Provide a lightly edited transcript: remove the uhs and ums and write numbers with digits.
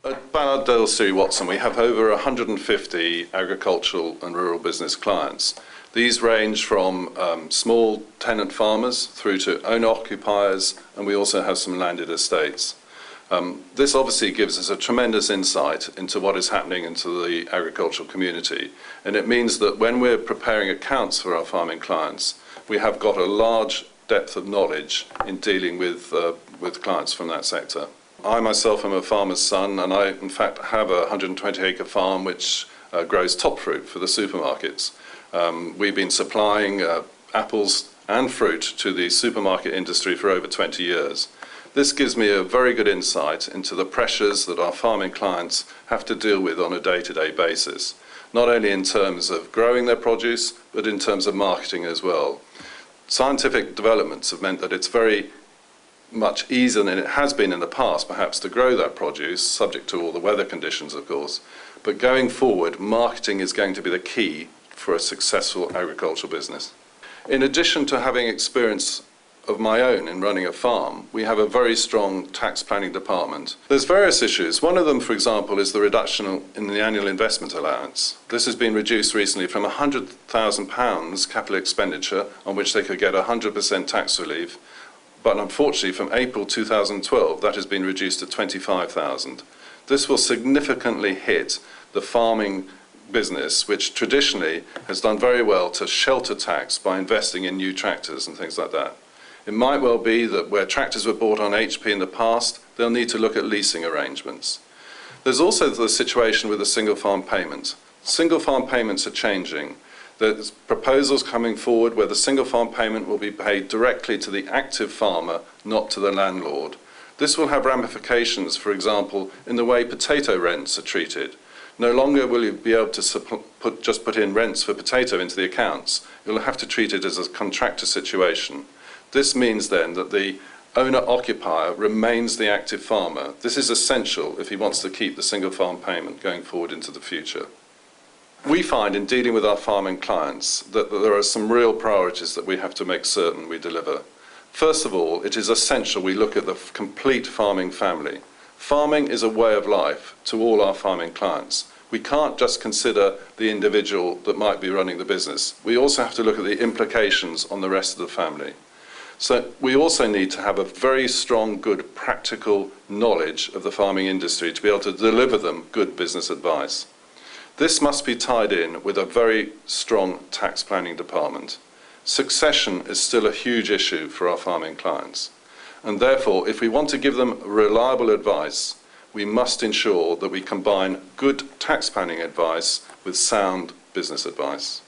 At Ballard, Syree, Watson, we have over 150 agricultural and rural business clients. These range from small tenant farmers through to owner-occupiers, and we also have some landed estates. This obviously gives us a tremendous insight into what is happening into the agricultural community, and it means that when we're preparing accounts for our farming clients, we have got a large depth of knowledge in dealing with clients from that sector. I myself am a farmer's son, and I in fact have a 120-acre farm which grows top fruit for the supermarkets. We've been supplying apples and fruit to the supermarket industry for over 20 years. This gives me a very good insight into the pressures that our farming clients have to deal with on a day-to-day basis, not only in terms of growing their produce, but in terms of marketing as well. Scientific developments have meant that it's very much easier than it has been in the past, perhaps, to grow that produce, subject to all the weather conditions, of course. But going forward, marketing is going to be the key for a successful agricultural business. In addition to having experience of my own in running a farm, we have a very strong tax planning department. There's various issues. One of them, for example, is the reduction in the annual investment allowance. This has been reduced recently from £100,000 capital expenditure, on which they could get 100% tax relief, but unfortunately from April 2012 that has been reduced to £25,000. This will significantly hit the farming business, which traditionally has done very well to shelter tax by investing in new tractors and things like that. It might well be that where tractors were bought on HP in the past, they'll need to look at leasing arrangements. There's also the situation with the single farm payment. Single farm payments are changing. There's proposals coming forward where the single farm payment will be paid directly to the active farmer, not to the landlord. This will have ramifications, for example, in the way potato rents are treated. No longer will you be able to just put in rents for potato into the accounts. You'll have to treat it as a contractor situation. This means then that the owner-occupier remains the active farmer. This is essential if he wants to keep the single farm payment going forward into the future. We find in dealing with our farming clients that there are some real priorities that we have to make certain we deliver. First of all, it is essential we look at the complete farming family. Farming is a way of life to all our farming clients. We can't just consider the individual that might be running the business. We also have to look at the implications on the rest of the family. So we also need to have a very strong, good, practical knowledge of the farming industry to be able to deliver them good business advice. This must be tied in with a very strong tax planning department. Succession is still a huge issue for our farming clients. And therefore, if we want to give them reliable advice, we must ensure that we combine good tax planning advice with sound business advice.